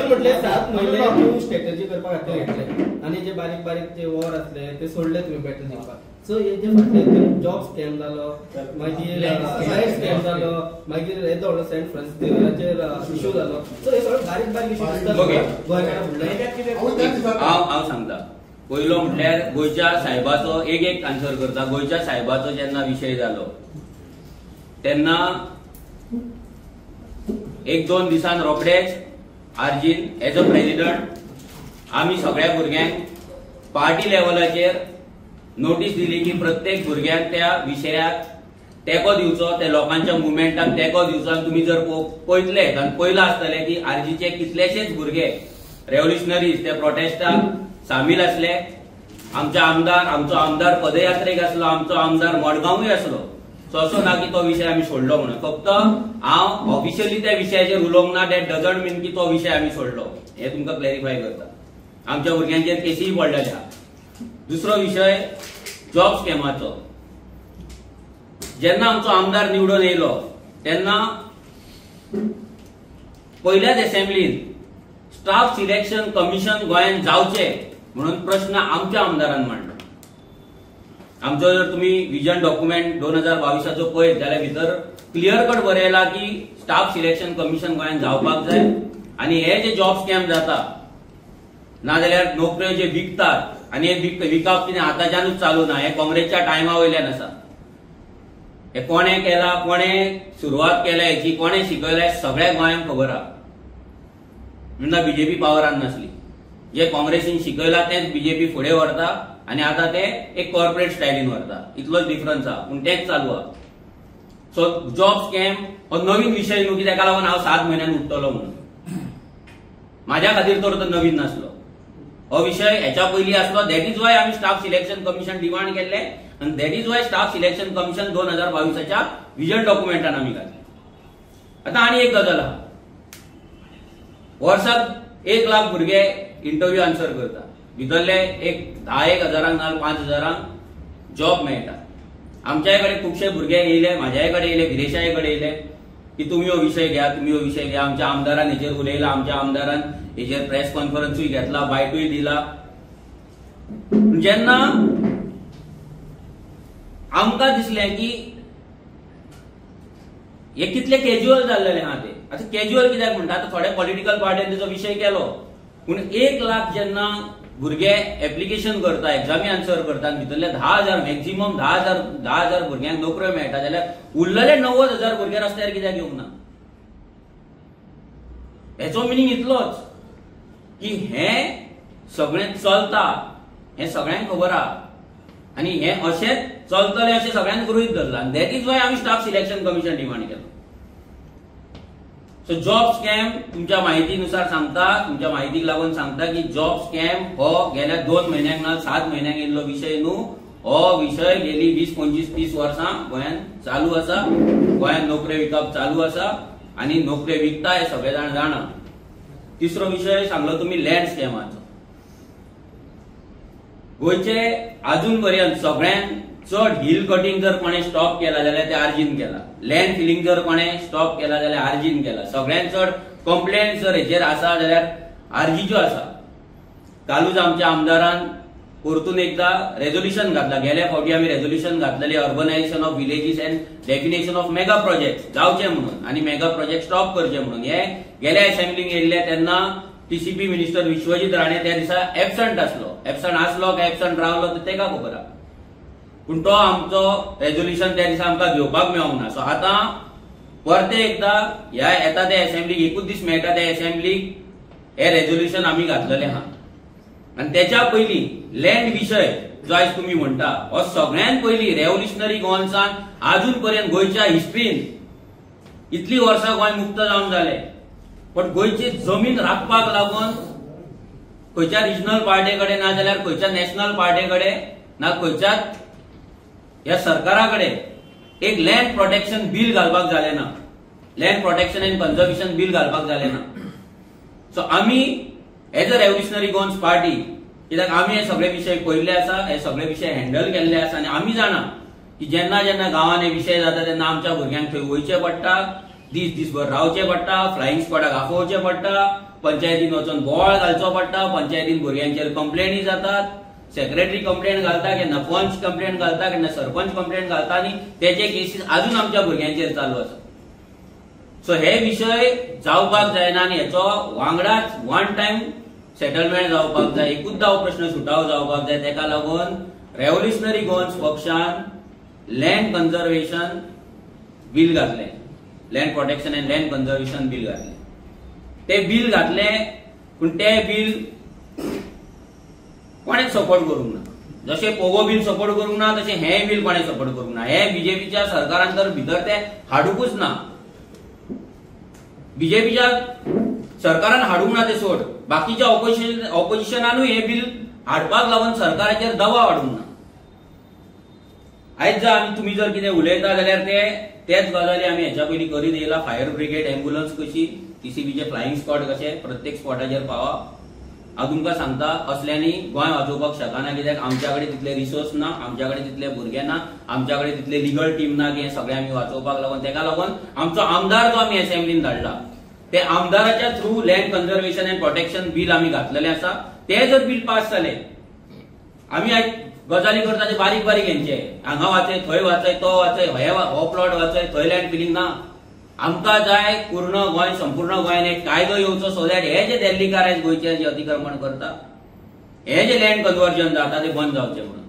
तातूंत म्हटले 7 म्हयने न्यू स्ट्रॅटेजी करपा खातीर घेतले आनी जे बारीक बारीक जे वॉर आसले ते सोडले तुमी बॅटल जिखपाक. सो हे जे फाटले जॉब स्कॅम जालो, मागीर लायट स्कॅम जालो, मागीर येदो व्हडलो सेंट फ्रांसिस देवळाचेर इश्यू जालो. सो हे सगळे बारीक बारीक इश्यू आसतात गोंयकारा फुडले. हांव सांगता. पयलो म्हटल्यार गोंयच्या साहेबाचो एक आन्सर करता. गोंयच्या साहेबाचो जेन्ना विशय जालो तेन्ना 1-2 दिसान रोखडेच आर्जीन एज अ प्रेसिडेंट आमी सगळ्या भुरग्यांक पार्टी लेवलाचेर नोटीस दिली की प्रत्येक भुरग्याक त्या विशयाक तेको दिवचो, त्या लोकांच्या मुवमेंटाक तेको दिवचो. आनी तुमी जर पळयतले पयला आसतले की आर्जीचे कितलेशेच भुरगे रेव्होल्युशनरीज त्या प्रोटेस्टाक सामील आसले. आमचो आमदार पदयात्रेक आसलो, आमचो आमदार मडगांवूय आसलो. सो असो ना की तो विषय आमी सोडलो म्हणून. फक्त हांव ऑफिशियली त्या विशयाचेर उलोवंक ना. दॅट डजंट मीन की तो विषय आमी सोडलो. हे तुमकां क्लॅरिफाय करता. आमच्या भुरग्यांचेर केसीय पडलेल्या. दुसरो विषय जॉब स्कॅमाचो. जेन्ना आमचो आमदार निवडून येयलो तेन्ना पयल्याच असेंब्लीन स्टाफ सिलेक्शन कमिशन गोंयांत जावचे म्हणून प्रश्न आमच्या आमदारान मांडलो. आमचो जर तुम्ही विजन डॉक्युमेंट 2022 पळयत जाल्यार भितर क्लियर कट बरयला की स्टाफ सिलेक्शन कमिशन गोंयांत जावपाक जाय. आनी हे जे जॉब स्कॅम जाता नाजाल्यार नोकऱ्यो जे विकतात आनी हे विकप कितें आतांच्यानूच चालू ना. हे काँग्रेसच्या टायमा वयल्यान आसा. हे कोणे केला, कोणे सुरवात केल्या हेची, कोणे शिकयल्या सगळ्या गोंयांक खबर आहा. म्हणून बीजेपी पावरान नासली. जे काँग्रेसीन शिकयला तेच बीजेपी फुडें व्हरता आनी आतां ते एक कॉर्पोरेट स्टायलीन व्हरता. इतलोच डिफरन्स आहा पूण तेच चालू आहा. सो जॉब स्कॅम हो नवीन विशय न्हू की ताका लागून हांव 7 म्हयन्यान उठतलो म्हणून. म्हाज्या खातीर तर तो नवीन नासलो. हो विशय हेच्या पयलीं आसलो. दॅट इज वाय आमी स्टाफ सिलेक्शन कमिशन डिमांड केल्ले आनी that is why staff selection commission 2022 vision डॉक्युमेंटान आमी घातले. आतां आनी एक गजाल आहा. वर्साक 1 लाख भुरगे इंटरव्यू आन्सर करता. भितरले एक 10-1 हजारांक नाजाल्यार 5 हजारांक जॉब मेळटा. आमच्याय कडेन खुबशे भुरगे येयले, म्हाज्याय कडेन येयले, गिरेशाय कडेन येयले की तुमी हो विशय घ्या, तुमी हो विशय घ्या. आमच्या आमदारान हेचेर उलयला, आमच्या आमदारान हेचेर प्रेस कॉन्फरन्सूय घेतला, बायटूय दिला. जेन्ना आमकां दिसलें की हे कितले कॅज्युअल जाल्लेले आहा ते. आतां कॅज्युअल कित्याक म्हणटा, आतां थोड्या पॉलिटिकल पार्टीन तेचो विशय केलो पूण 1 लाख जेन्ना भुरगे एप्लिकेशन करता, एक्झामी आन्सर करता, भितरले 10,000 मॅक्झिमम 10,000 भुरग्यांक नोकऱ्यो मेळटा जाल्यार उरलेले 90,000 भुरगे रस्त्यार कित्याक येवंक ना. हेचो मिनींग इतलोच की हे सगळें चलता, हे सगळ्यांक खबर आहा आनी हे अशेंच चलतले अशें सगळ्यांक गृहीत धरला. दॅट इज वाय आमी स्टाफ सिलेक्शन कमिशन डिमांड केलो. सो जॉब स्कॅम तुमच्या म्हायतीनुसार सांगता, तुमच्या म्हायतीक लागून सांगता की जॉब स्कॅम हो गेल्या 2 म्हयन्यांक ना 7 म्हयन्यांक येयल्लो विशय न्हू. हो विशय गेली 20, 25, 30 वर्सां गोंयांत चालू आसा. गोंयांत नोकऱ्यो विकप चालू आसा आनी नोकऱ्यो विकता हे सगळे जाण जाणा. तिसरो विशय सांगलो तुमी लँड स्कॅमाचो. गोंयचे आजून पर्यंत सगळ्यांत चड हिल कटिंग जर कोणे स्टॉप केला जाल्यार ते आर्जीन केला. लँड फिलिंग जर कोणे स्टॉप केला जाल्यार आर्जीन केला. सगळ्यांत चड कंप्लेंट जर हेचेर आसा जाल्यार आर्जीच्यो आसा. कालूच आमच्या आमदारान परतून एकदा रेझोल्युशन घातला. गेल्या फावटी आमी रेझोल्युशन घातलेले urbanisation of villages and definition of mega project जावचे म्हणून आनी मेगा प्रोजेक्ट स्टॉप करचे म्हणून. हे गेल्या असेंब्लीक येयल्ले तेन्ना टीसीपी मिनिस्टर विश्वजीत राणे त्या दिसा एबसंट आसलो. एबसंट आसलो काय एबसंट रावलो ते तेका खबर आहा. पूण तो आमचो रेझोल्युशन त्या दिसा आमकां घेवपाक मेळोंक ना. सो आतां परते एकदा ह्या येता त्या असेंब्लीक एकूच दीस मेळटा त्या असेंब्लीक हे रेझोल्युशन आमी घातलेलें आहा. आनी तेच्या पयलीं लँड विशय जो आयज तुमी म्हणटा हो सगळ्यांत पयलीं रेव्होल्युशनरी गोवन्सान आजून पर्यंत गोंयच्या हिस्ट्रीन इतली वर्सां गोंय मुक्त जावन जालें पण गोंयची जमीन राखपाक लागून खंयच्या रिजनल पार्टे कडेन ना जाल्यार खंयच्या नॅशनल पार्टे कडेन ना खंयच्याच ह्या सरकारा कडेन एक लँड प्रोटेक्शन बील घालपाक जालें ना. Land protection end conservation bill घालपाक जालें ना. सो आमी as a revolutionary Goans party कित्याक आमी हे सगळे विशय पळयल्ले आसा, हे सगळे विशय हँडल केल्ले आसा आनी आमी जाणा की जेन्ना जेन्ना गांवांत हे विशय जाता तेन्ना आमच्या भुरग्यांक थंय वयचें पडटा, दीस भर रावचें पडटा, फ्लायिंग स्क्वॉडाक आफोवचें पडटा, पंचायतीन वचून बोवाळ घालचो पडटा, पंचायतीन भुरग्यांचेर कंप्लेनी जातात, सेक्रेटरी कंप्लेंट घालता, केन्ना पंच कंप्लेंट घालता, केन्ना सरपंच कंप्लेंट घालता आणि त्याचे केसीस अजून आमच्या भुरग्यांचेर चालू आसा. सो हे विषय जावपाक जायना आणि हेचो वांगडाच वन टाइम सेटलमेंट जावपाक जाय, एकूचदा हो प्रश्न सुटाव जावपाक जाय. तेका लागून रेव्होल्युशनरी गोवन्स पक्षान लँड कन्झर्वेशन बिल घातलें, land protection and land conservation bill घातलें. ते बिल घातलें पूण ते बिल कोणेच सपोर्ट करूंक ना. जशें पोगो बिल सपोर्ट करूंक ना तशें हें बिल कोणें सपोर्ट करूंक ना. हे बीजेपीच्या सरकारान तर भितर ते हाडूकूच ना. बीजेपीच्या सरकारान हाडूंक ना ते सोड, बाकीच्या ऑपोजिशनानूय हे बिल हाडपाक लागून सरकाराचेर दबाव हाडूंक ना. आयज जर तुम्ही जर कितें उलयता जाल्यार तेच गजाली आमी हेच्या पयलीं करीत येयला. फायर ब्रिगेड, एम्ब्युलन्स कशी, टीसीबीचे फ्लायिंग स्क्वॉड कशे प्रत्येक स्पॉटाचेर पावा. हांव तुमकां सांगता असल्यांनी गोंय वाचोवपाक शकना, कित्याक आमच्या कडेन तितले रिसोर्स ना, आमच्या कडेन तितले भुरगे ना, आमच्या कडेन तितले लिगल टीम ना की हे सगळें आमी वाचोवपाक लागून. तेका लागून आमचो आमदार जो आमी असेंब्लीन धाडला ते आमदाराच्या through land conservation and protection bill आमी घातलेलें आसा. ते जर बिल पास जालें, आमी आयज गजाली करता ते बारीक बारीक हेंचे, हांगा वाचय, थंय वाचय, तो वाचय, हो प्लॉट वाचय, थंय लँड फिलिंग ना. आमकां जाय पूर्ण गोंय, संपूर्ण गोंयान एक कायदो येवचो सो दॅट हे जे दिल्लीकार आयज गोंयचे जे अतिक्रमण करता, हे जे लँड कन्वर्जन जाता ते बंद जावचें म्हणून.